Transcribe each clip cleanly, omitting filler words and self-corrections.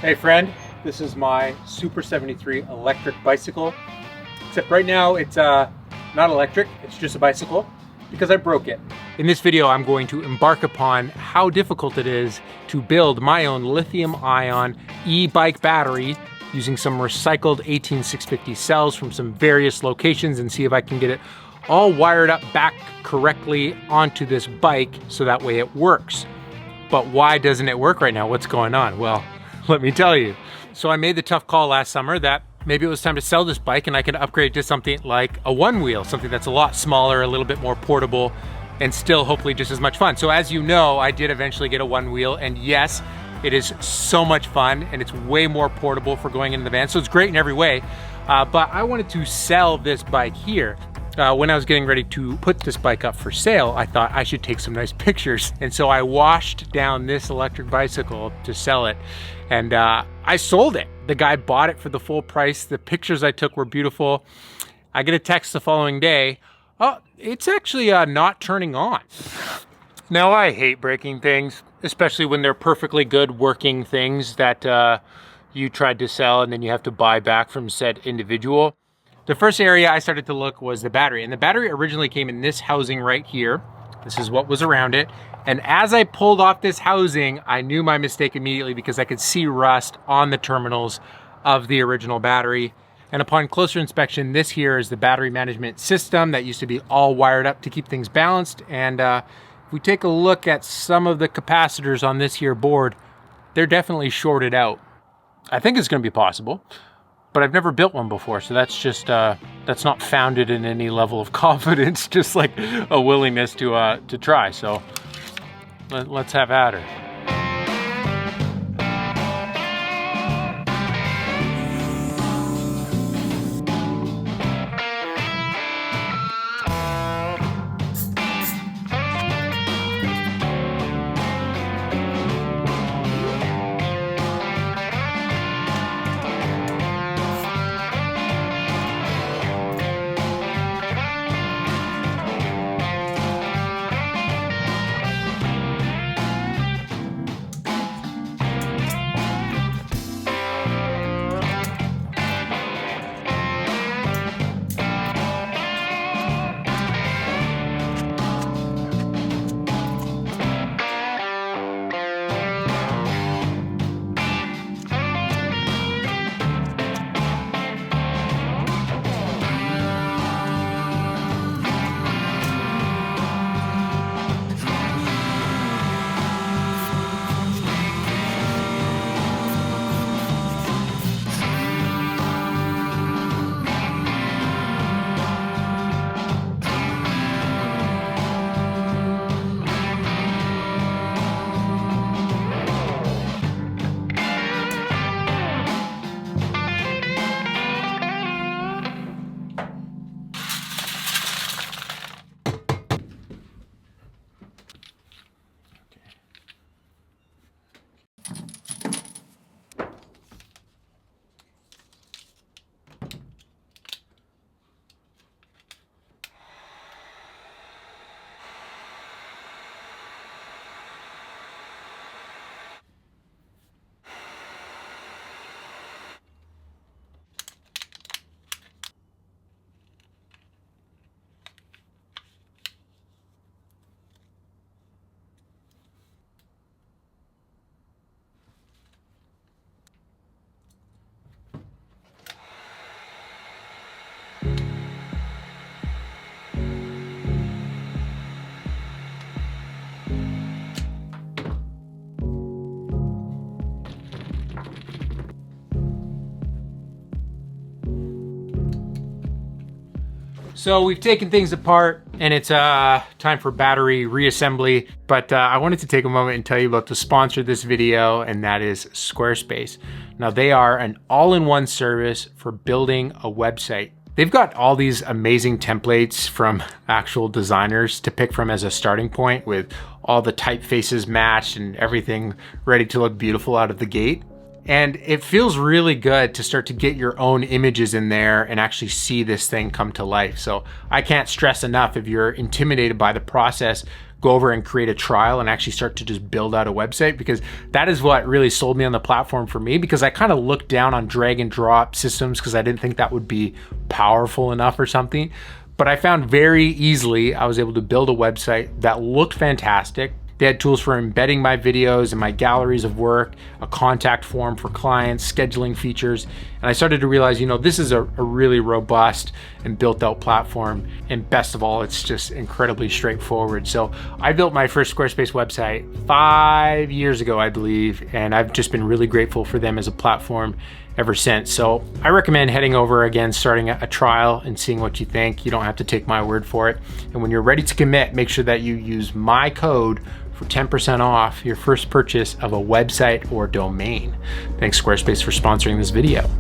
Hey friend, this is my Super 73 electric bicycle. Except right now it's not electric, it's just a bicycle because I broke it. In this video, I'm going to embark upon how difficult it is to build my own lithium-ion e-bike battery using some recycled 18650 cells from some various locations and see if I can get it all wired up back correctly onto this bike so that way it works. But why doesn't it work right now? What's going on? Well, let me tell you. So I made the tough call last summer that maybe it was time to sell this bike and I could upgrade to something like a one wheel, something that's a lot smaller, a little bit more portable, and still hopefully just as much fun. So as you know, I did eventually get a one wheel, and yes, it is so much fun and it's way more portable for going into the van. So it's great in every way, but I wanted to sell this bike here. When I was getting ready to put this bike up for sale, I thought I should take some nice pictures. And so I washed down this electric bicycle to sell it. And I sold it. The guy bought it for the full price. The pictures I took were beautiful. I get a text the following day. Oh, it's actually not turning on. Now I hate breaking things, especially when they're perfectly good working things that you tried to sell and then you have to buy back from said individual. The first area I started to look was the battery, and the battery originally came in this housing right here. This is what was around it. And as I pulled off this housing, I knew my mistake immediately because I could see rust on the terminals of the original battery. And upon closer inspection, this here is the battery management system that used to be all wired up to keep things balanced. And if we take a look at some of the capacitors on this here board, they're definitely shorted out. I think it's gonna be possible, but I've never built one before, so that's just, that's not founded in any level of confidence, just like a willingness to try. So let's have at her. So we've taken things apart and it's time for battery reassembly, but I wanted to take a moment and tell you about the sponsor of this video, and that is Squarespace. Now they are an all-in-one service for building a website. They've got all these amazing templates from actual designers to pick from as a starting point, with all the typefaces matched and everything ready to look beautiful out of the gate. And it feels really good to start to get your own images in there and actually see this thing come to life. So I can't stress enough, if you're intimidated by the process, go over and create a trial and actually start to just build out a website, because that is what really sold me on the platform for me, because I kind of looked down on drag and drop systems because I didn't think that would be powerful enough or something. But I found very easily I was able to build a website that looked fantastic. They had tools for embedding my videos and my galleries of work, a contact form for clients, scheduling features. And I started to realize, this is a really robust and built out platform. And best of all, it's just incredibly straightforward. So I built my first Squarespace website 5 years ago, I believe. And I've just been really grateful for them as a platform ever since. So I recommend heading over again, starting a trial and seeing what you think. You don't have to take my word for it. And when you're ready to commit, make sure that you use my code for 10% off your first purchase of a website or domain. Thanks Squarespace for sponsoring this video.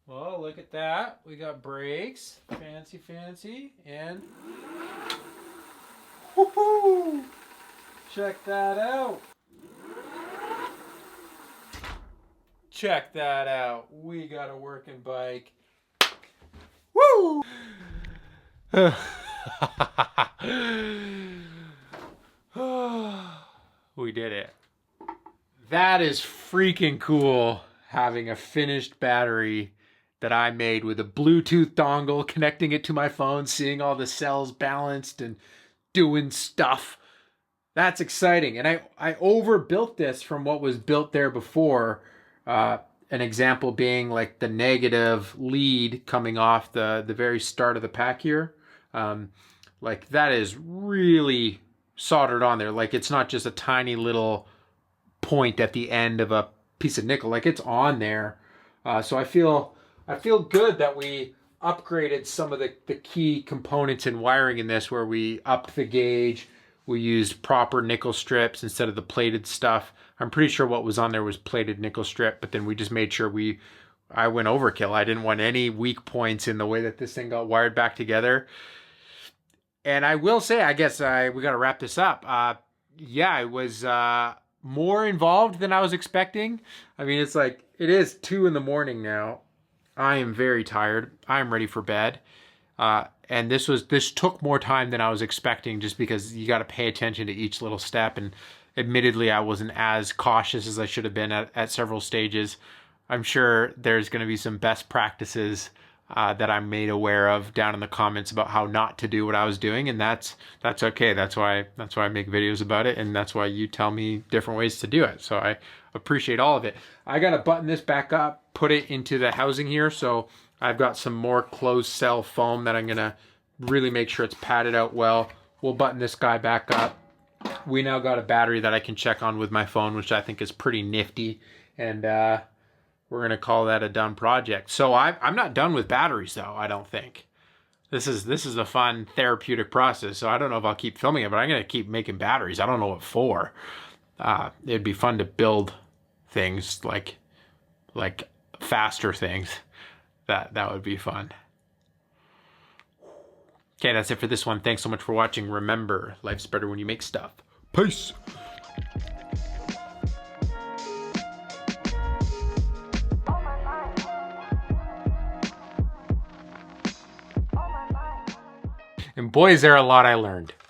Well, look at that. We got brakes. Fancy, fancy. And woohoo! Check that out. Check that out. We got a working bike. Woo! We did it. That is freaking cool, having a finished battery that I made with a Bluetooth dongle, connecting it to my phone, seeing all the cells balanced and doing stuff. That's exciting. And I overbuilt this from what was built there before. An example being like the negative lead coming off the very start of the pack here. Like that is really soldered on there. Like it's not just a tiny little point at the end of a piece of nickel. Like it's on there. So I feel good that we upgraded some of the key components in wiring in this, where we upped the gauge. We used proper nickel strips instead of the plated stuff. I'm pretty sure what was on there was plated nickel strip, but then we just made sure I went overkill. I didn't want any weak points in the way that this thing got wired back together. And I will say, I guess we got to wrap this up. Yeah, it was more involved than I was expecting. I mean, it's like, it is 2 in the morning now. I am very tired. I am ready for bed. And this took more time than I was expecting, just because you got to pay attention to each little step. And admittedly, I wasn't as cautious as I should have been at several stages. I'm sure there's going to be some best practices that I'm made aware of down in the comments about how not to do what I was doing, and that's okay. That's why I make videos about it, and that's why you tell me different ways to do it. So I appreciate all of it. I gotta button this back up, put it into the housing here. So I've got some more closed cell foam that I'm gonna really make sure it's padded out well. We'll button this guy back up. We now got a battery that I can check on with my phone, which I think is pretty nifty, and we're gonna call that a done project. So I'm not done with batteries though, I don't think. This is a fun therapeutic process, so I don't know if I'll keep filming it, but I'm gonna keep making batteries. I don't know what for. It'd be fun to build things like faster things. That would be fun. Okay, that's it for this one. Thanks so much for watching. Remember, life's better when you make stuff. Peace. And boy, is there a lot I learned.